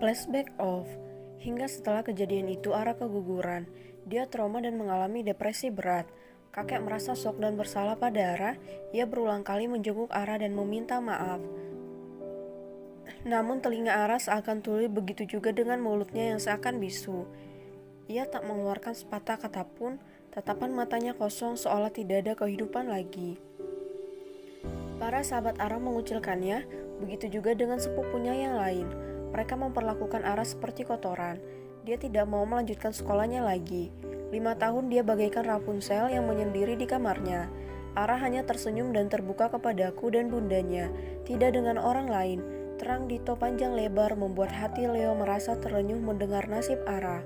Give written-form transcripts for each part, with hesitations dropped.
Flashback off. Hingga setelah kejadian itu Ara keguguran. Dia trauma dan mengalami depresi berat. Kakek merasa shock dan bersalah pada Ara. Ia berulang kali menjenguk Ara dan meminta maaf. Namun telinga Ara seakan tuli, begitu juga dengan mulutnya yang seakan bisu. Ia tak mengeluarkan sepatah kata pun, tatapan matanya kosong seolah tidak ada kehidupan lagi. Para sahabat Ara mengucilkannya, begitu juga dengan sepupunya yang lain. Mereka memperlakukan Ara seperti kotoran. Dia tidak mau melanjutkan sekolahnya lagi. 5 tahun dia bagaikan Rapunzel yang menyendiri di kamarnya. Ara hanya tersenyum dan terbuka kepadaku dan bundanya, tidak dengan orang lain. Terang Dito panjang lebar membuat hati Leo merasa terenyuh mendengar nasib Ara.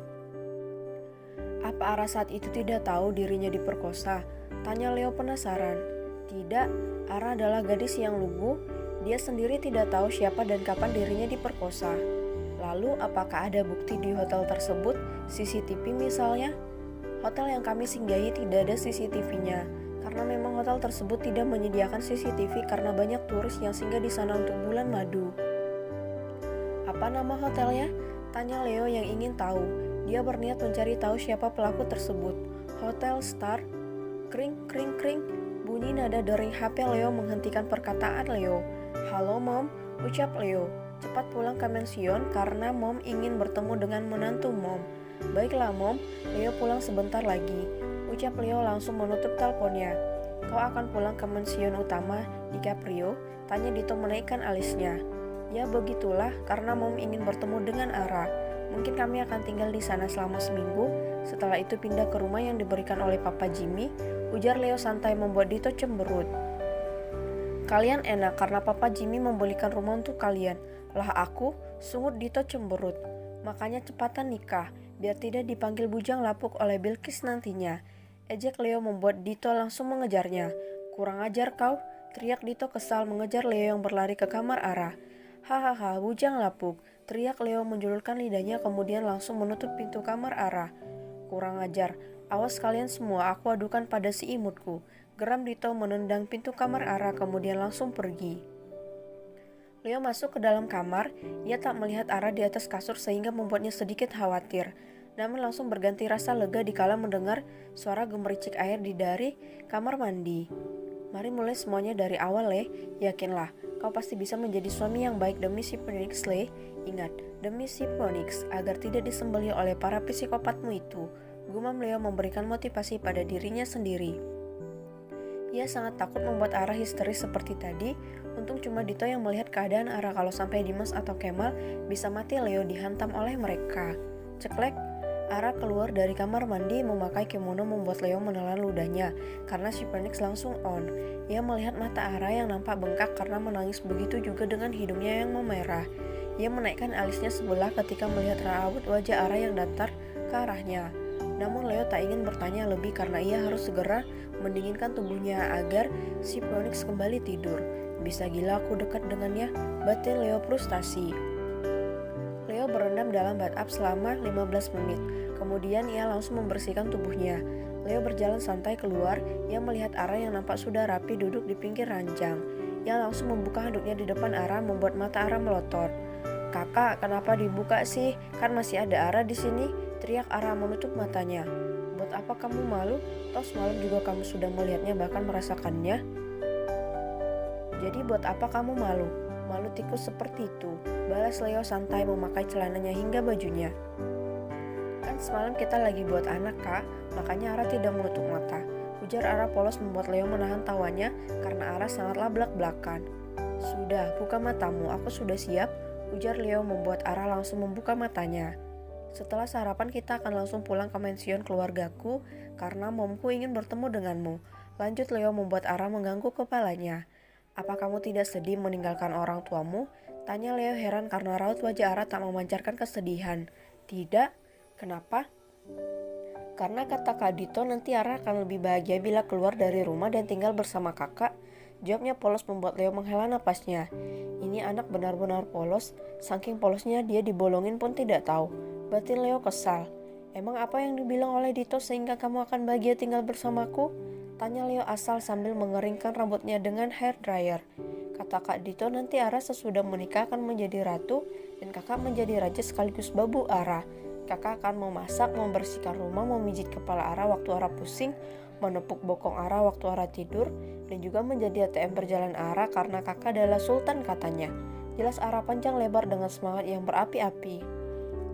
Apa Ara saat itu tidak tahu dirinya diperkosa? Tanya Leo penasaran. Tidak, Ara adalah gadis yang lugu. Dia sendiri tidak tahu siapa dan kapan dirinya diperkosa. Lalu apakah ada bukti di hotel tersebut? CCTV misalnya? Hotel yang kami singgahi tidak ada CCTV-nya. Karena memang hotel tersebut tidak menyediakan CCTV karena banyak turis yang singgah di sana untuk bulan madu. Apa nama hotelnya? Tanya Leo yang ingin tahu. Dia berniat mencari tahu siapa pelaku tersebut. Hotel Star. Kring, kring, kring. Bunyi nada dering HP Leo menghentikan perkataan Leo. Halo Mom, ucap Leo. Cepat pulang ke pensiun karena Mom ingin bertemu dengan menantu Mom. Baiklah Mom, Leo pulang sebentar lagi. Ucap Leo langsung menutup teleponnya. Kau akan pulang ke pensiun utama di Caprio? Tanya Dito menaikkan alisnya. Ya begitulah, karena Mom ingin bertemu dengan Ara. Mungkin kami akan tinggal di sana selama seminggu. Setelah itu pindah ke rumah yang diberikan oleh Papa Jimmy. Ujar Leo santai membuat Dito cemberut. Kalian enak karena Papa Jimmy membelikan rumah untuk kalian. Lah aku, sungut Dito cemberut. Makanya cepatan nikah, biar tidak dipanggil bujang lapuk oleh Bilkis nantinya. Ejek Leo membuat Dito langsung mengejarnya. Kurang ajar kau, teriak Dito kesal mengejar Leo yang berlari ke kamar Ara. Hahaha, bujang lapuk, teriak Leo menjulurkan lidahnya kemudian langsung menutup pintu kamar Ara. Kurang ajar, awas kalian semua, aku adukan pada si imutku. Geram Dito menendang pintu kamar Ara kemudian langsung pergi. Leo masuk ke dalam kamar, ia tak melihat Ara di atas kasur sehingga membuatnya sedikit khawatir. Namun langsung berganti rasa lega dikala mendengar suara gemericik air dari kamar mandi. Mari mulai semuanya dari awal Le, yakinlah, kau pasti bisa menjadi suami yang baik demi si Phoenix Le. Ingat, demi si Phoenix, agar tidak disembelih oleh para psikopatmu itu. Gumam Leo memberikan motivasi pada dirinya sendiri. Ia sangat takut membuat Ara histeris seperti tadi. Untung cuma Dito yang melihat keadaan Ara, kalau sampai Dimas atau Kemal bisa mati Leo dihantam oleh mereka. Ceklek, Ara keluar dari kamar mandi memakai kimono membuat Leo menelan ludahnya karena si Phoenix langsung on. Ia melihat mata Ara yang nampak bengkak karena menangis, begitu juga dengan hidungnya yang memerah. Ia menaikkan alisnya sebelah ketika melihat raut wajah Ara yang datar ke arahnya. Namun Leo tak ingin bertanya lebih karena ia harus segera mendinginkan tubuhnya agar si Phoenix kembali tidur. Bisa gila aku dekat dengannya, batin Leo frustasi. Leo berendam dalam bathtub selama 15 menit. Kemudian ia langsung membersihkan tubuhnya. Leo berjalan santai keluar. Ia melihat Ara yang nampak sudah rapi duduk di pinggir ranjang. Ia langsung membuka handuknya di depan Ara membuat mata Ara melotot. Kakak, kenapa dibuka sih? Kan masih ada Ara di sini. Teriak Ara menutup matanya. Buat apa kamu malu? Toh semalam juga kamu sudah melihatnya bahkan merasakannya. Jadi buat apa kamu malu? Malu tikus seperti itu. Balas Leo santai memakai celananya hingga bajunya. Kan semalam kita lagi buat anak kak, makanya Ara tidak menutup mata. Ujar Ara polos membuat Leo menahan tawanya karena Ara sangatlah belak-belakan. Sudah, buka matamu, aku sudah siap. Ujar Leo membuat Ara langsung membuka matanya. Setelah sarapan kita akan langsung pulang ke pensiun keluargaku karena momku ingin bertemu denganmu. Lanjut Leo membuat Ara mengangguk kepalanya. Apa kamu tidak sedih meninggalkan orang tuamu? Tanya Leo heran karena raut wajah Ara tak memancarkan kesedihan. Tidak, kenapa? Karena kata Kak Dito nanti Ara akan lebih bahagia bila keluar dari rumah dan tinggal bersama kakak. Jawabnya polos membuat Leo menghela napasnya. Ini anak benar-benar polos, saking polosnya dia dibolongin pun tidak tahu. Batin Leo kesal. Emang apa yang dibilang oleh Dito sehingga kamu akan bahagia tinggal bersamaku? Tanya Leo asal sambil mengeringkan rambutnya dengan hair dryer. Kata Kak Dito nanti Ara sesudah menikah akan menjadi ratu dan kakak menjadi raja sekaligus babu Ara. Kakak akan memasak, membersihkan rumah, memijit kepala Ara waktu Ara pusing, menepuk bokong Ara waktu Ara tidur, dan juga menjadi ATM berjalan Ara karena kakak adalah sultan katanya. Jelas Ara panjang lebar dengan semangat yang berapi-api.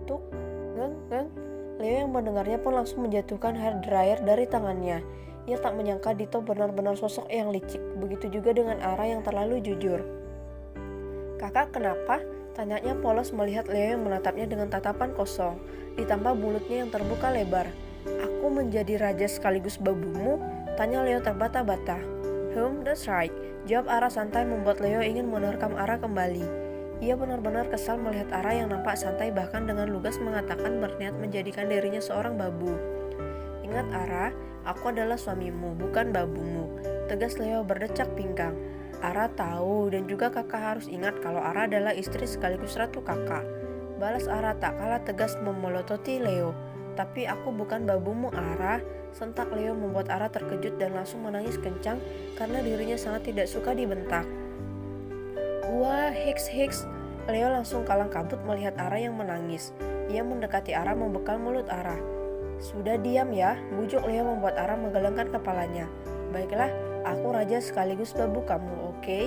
Tuk, geng, geng. Leo yang mendengarnya pun langsung menjatuhkan hair dryer dari tangannya. Ia tak menyangka Dito benar-benar sosok yang licik. Begitu juga dengan Ara yang terlalu jujur. Kakak kenapa? Tanyanya polos melihat Leo yang menatapnya dengan tatapan kosong. Ditambah mulutnya yang terbuka lebar. Aku menjadi raja sekaligus babumu? Tanya Leo terbata-bata. That's right. Jawab Ara santai membuat Leo ingin menerkam Ara kembali. Ia benar-benar kesal melihat Ara yang nampak santai bahkan dengan lugas mengatakan berniat menjadikan dirinya seorang babu. Ingat Ara, aku adalah suamimu, bukan babumu. Tegas Leo berdecak pinggang. Ara tahu dan juga kakak harus ingat kalau Ara adalah istri sekaligus ratu kakak. Balas Ara tak kalah tegas memelototi Leo. Tapi aku bukan babumu Ara. Sentak Leo membuat Ara terkejut dan langsung menangis kencang karena dirinya sangat tidak suka dibentak. Wah, Hicks. Leo langsung kalang kabut melihat Ara yang menangis. Ia mendekati Ara membekal mulut Ara. Sudah diam ya, bujuk Leo membuat Ara menggelengkan kepalanya. Baiklah, aku raja sekaligus babu kamu, oke?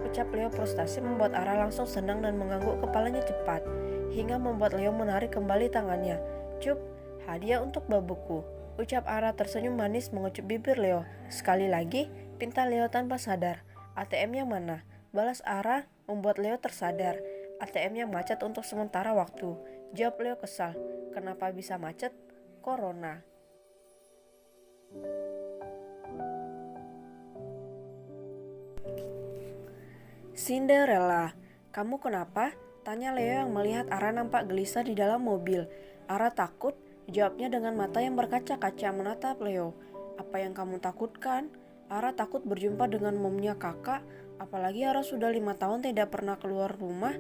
Ucap Leo frustasi membuat Ara langsung senang dan mengangguk kepalanya cepat. Hingga membuat Leo menarik kembali tangannya. Cup, hadiah untuk babuku. Ucap Ara tersenyum manis mengecup bibir Leo. Sekali lagi, pinta Leo tanpa sadar. ATM-nya mana? Balas Ara membuat Leo tersadar. ATM-nya macet untuk sementara waktu. Jawab Leo kesal. Kenapa bisa macet? Corona. Cinderella, kamu kenapa? Tanya Leo yang melihat Ara nampak gelisah di dalam mobil. Ara takut? Jawabnya dengan mata yang berkaca-kaca menatap Leo. Apa yang kamu takutkan? Ara takut berjumpa dengan momnya kakak. Apalagi Ara sudah 5 tahun tidak pernah keluar rumah.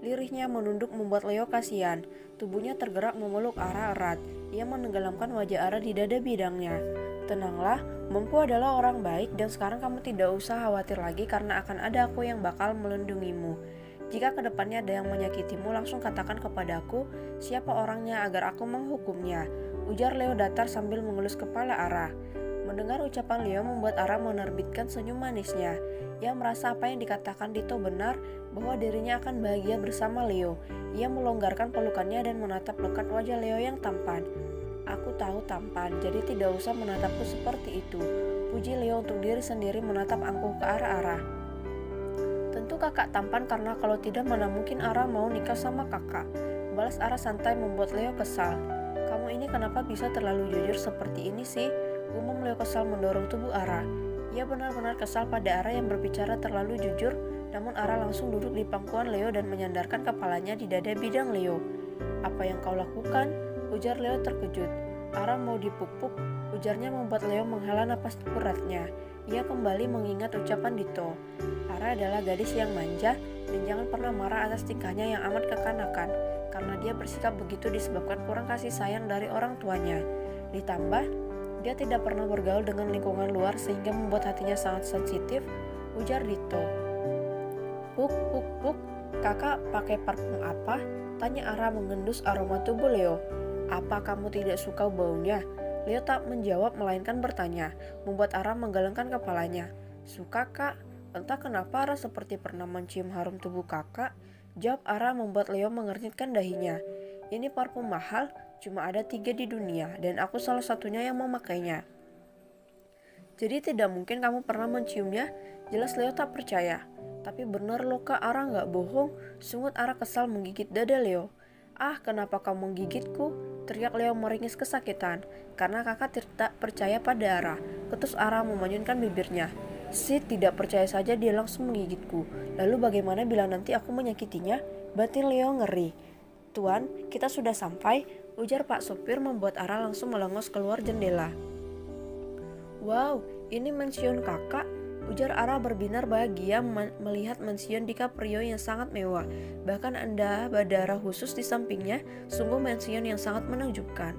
Lirihnya menunduk membuat Leo kasihan. Tubuhnya tergerak memeluk Ara erat. Ia menenggelamkan wajah Ara di dada bidangnya. Tenanglah, Momku adalah orang baik dan sekarang kamu tidak usah khawatir lagi karena akan ada aku yang bakal melindungimu. Jika kedepannya ada yang menyakitimu, langsung katakan kepadaku siapa orangnya agar aku menghukumnya. Ujar Leo datar sambil mengelus kepala Ara. Mendengar ucapan Leo membuat Ara menerbitkan senyum manisnya. Ia merasa apa yang dikatakan Dito benar, bahwa dirinya akan bahagia bersama Leo. Ia melonggarkan pelukannya dan menatap lekat wajah Leo yang tampan. Aku tahu tampan, jadi tidak usah menatapku seperti itu. Puji Leo untuk diri sendiri menatap angkuh ke arah Ara. Tentu kakak tampan karena kalau tidak mana mungkin Ara mau nikah sama kakak. Balas Ara santai membuat Leo kesal. Kamu ini kenapa bisa terlalu jujur seperti ini sih? Gumam Leo kesal mendorong tubuh Ara. Ia benar-benar kesal pada Ara yang berbicara terlalu jujur, namun Ara langsung duduk di pangkuan Leo dan menyandarkan kepalanya di dada bidang Leo. Apa yang kau lakukan? Ujar Leo terkejut. Ara mau dipuk-puk, ujarnya membuat Leo menghela napas beratnya. Ia kembali mengingat ucapan Dito. Ara adalah gadis yang manja dan jangan pernah marah atas tingkahnya yang amat kekanakan, karena dia bersikap begitu disebabkan kurang kasih sayang dari orang tuanya. Ditambah, dia tidak pernah bergaul dengan lingkungan luar sehingga membuat hatinya sangat sensitif, ujar Dito. Puk, kakak pakai parfum apa? Tanya Ara mengendus aroma tubuh Leo. Apa kamu tidak suka baunya? Leo tak menjawab melainkan bertanya, membuat Ara menggelengkan kepalanya. Suka kak? Entah kenapa Ara seperti pernah mencium harum tubuh kakak. Jawab Ara membuat Leo mengernyitkan dahinya. Ini parfum mahal, cuma ada 3 di dunia dan aku salah satunya yang memakainya. Jadi tidak mungkin kamu pernah menciumnya? Jelas Leo tak percaya. Tapi benar loh kak, Ara gak bohong. Sungut Ara kesal menggigit dada Leo. Ah, kenapa kamu menggigitku? Teriak Leo meringis kesakitan. Karena kakak tidak percaya pada Ara. Ketus Ara memanyunkan bibirnya. Si tidak percaya saja dia langsung menggigitku. Lalu bagaimana bila nanti aku menyakitinya? Batin Leo ngeri. Tuan, kita sudah sampai, ujar Pak Sopir membuat Ara langsung melengos keluar jendela. Wow, ini mansion kakak, ujar Ara berbinar bahagia melihat mansion DiCaprio yang sangat mewah. Bahkan ada bandara khusus di sampingnya, sungguh mansion yang sangat menakjubkan.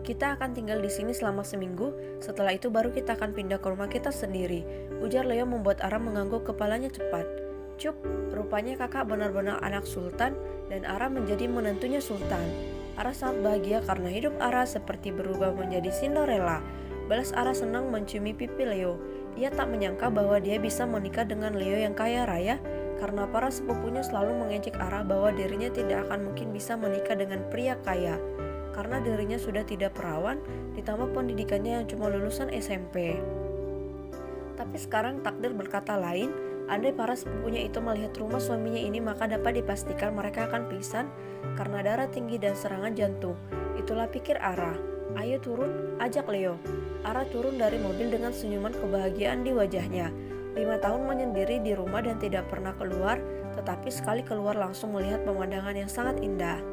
Kita akan tinggal di sini selama seminggu, setelah itu baru kita akan pindah ke rumah kita sendiri, ujar Leo membuat Ara mengangguk kepalanya cepat. Cup, rupanya kakak benar-benar anak sultan dan Ara menjadi menantunya sultan. Ara sangat bahagia karena hidup Ara seperti berubah menjadi Cinderella. Balas Ara senang menciumi pipi Leo. Ia tak menyangka bahwa dia bisa menikah dengan Leo yang kaya raya karena para sepupunya selalu mengejek Ara bahwa dirinya tidak akan mungkin bisa menikah dengan pria kaya karena dirinya sudah tidak perawan ditambah pendidikannya yang cuma lulusan SMP. Tapi sekarang takdir berkata lain. Andai para sepupunya itu melihat rumah suaminya ini, maka dapat dipastikan mereka akan pingsan karena darah tinggi dan serangan jantung. Itulah pikir Ara. Ayo turun, ajak Leo. Ara turun dari mobil dengan senyuman kebahagiaan di wajahnya. 5 tahun menyendiri di rumah dan tidak pernah keluar, tetapi sekali keluar langsung melihat pemandangan yang sangat indah.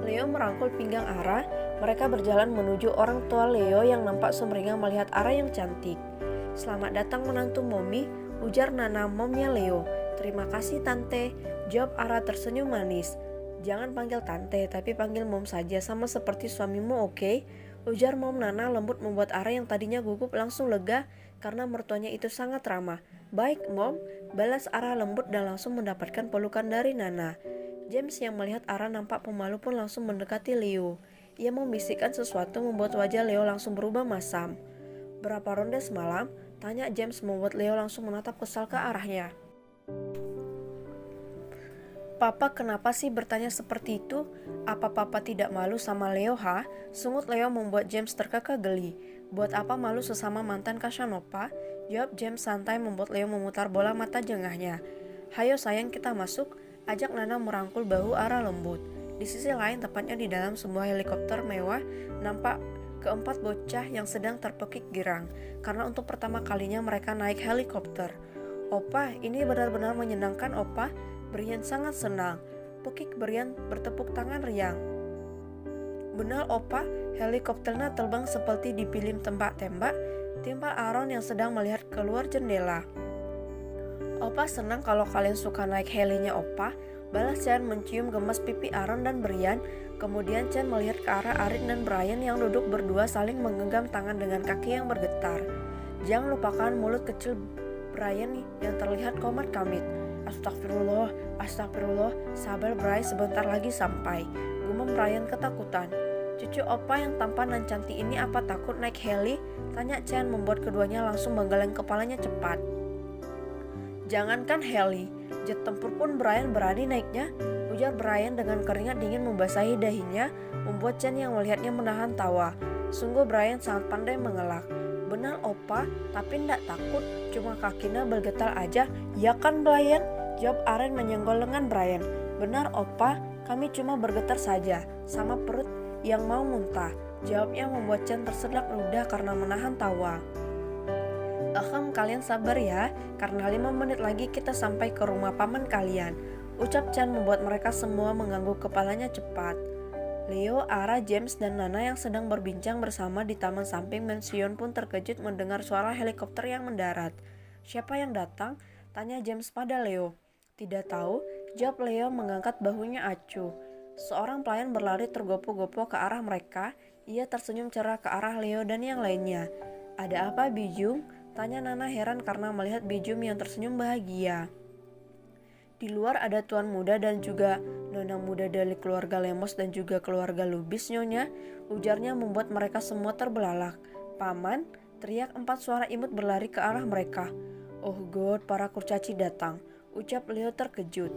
Leo merangkul pinggang Ara. Mereka berjalan menuju orang tua Leo yang nampak sumringah melihat Ara yang cantik. Selamat datang menantu Mommy, ujar Nana momnya Leo. Terima kasih tante, jawab Ara tersenyum manis. Jangan panggil tante, tapi panggil mom saja sama seperti suamimu, oke? Ujar mom Nana lembut membuat Ara yang tadinya gugup langsung lega karena mertuanya itu sangat ramah. Baik mom, balas Ara lembut dan langsung mendapatkan pelukan dari Nana. James yang melihat Ara nampak pemalu pun langsung mendekati Leo. Ia membisikkan sesuatu membuat wajah Leo langsung berubah masam. Berapa ronde semalam? Tanya James membuat Leo langsung menatap kesal ke arahnya. Papa kenapa sih bertanya seperti itu? Apa papa tidak malu sama Leo ha? Sungut Leo membuat James terkekeh geli. Buat apa malu sesama mantan Casanova? Jawab James santai membuat Leo memutar bola mata jengahnya. Hayo sayang kita masuk, ajak Nana merangkul bahu Ara lembut. Di sisi lain tepatnya di dalam sebuah helikopter mewah nampak keempat bocah yang sedang terpekik girang karena untuk pertama kalinya mereka naik helikopter. Opa, ini benar-benar menyenangkan opa. Brian sangat senang. Pekik Brian bertepuk tangan riang. Benar opa, helikopternya terbang seperti di film tembak-tembak. Timpa Aaron yang sedang melihat keluar jendela. Opa senang kalau kalian suka naik helinya opa. Balas Chan mencium gemas pipi Aaron dan Brian. Kemudian Chan melihat ke arah Arik dan Brian yang duduk berdua saling menggenggam tangan dengan kaki yang bergetar. Jangan lupakan mulut kecil Brian yang terlihat komat kamit. Astagfirullah, astagfirullah, sabar Bray, sebentar lagi sampai. Gumam Brian ketakutan. Cucu opa yang tampan dan cantik ini apa takut naik heli? Tanya Chan membuat keduanya langsung menggeleng kepalanya cepat. Jangankan heli, jet tempur pun Brian berani naiknya, ujar Brian dengan keringat dingin membasahi dahinya, membuat Chan yang melihatnya menahan tawa. Sungguh Brian sangat pandai mengelak. Benar opa, tapi ndak takut, cuma kakinya bergetar aja, ya kan Brian? Jawab Aren menyenggol lengan Brian. Benar opa, kami cuma bergetar saja, sama perut yang mau muntah. Jawabnya membuat Chan tersedak ludah karena menahan tawa. Kalian sabar ya, karena 5 menit lagi kita sampai ke rumah paman kalian. Ucap Chan membuat mereka semua mengangguk kepalanya cepat. Leo, Ara, James, dan Nana yang sedang berbincang bersama di taman samping mansion pun terkejut mendengar suara helikopter yang mendarat. Siapa yang datang? Tanya James pada Leo. Tidak tahu, jawab Leo mengangkat bahunya acuh. Seorang pelayan berlari tergopoh-gopoh ke arah mereka. Ia tersenyum cerah ke arah Leo dan yang lainnya. Ada apa Bijum? Tanya Nana heran karena melihat Bijum yang tersenyum bahagia. Di luar ada tuan muda dan juga nona muda dari keluarga Lemos dan juga keluarga Lubis nyonya, ujarnya membuat mereka semua terbelalak. Paman, teriak 4 suara imut berlari ke arah mereka. Oh God, para kurcaci datang, ucap Leo terkejut.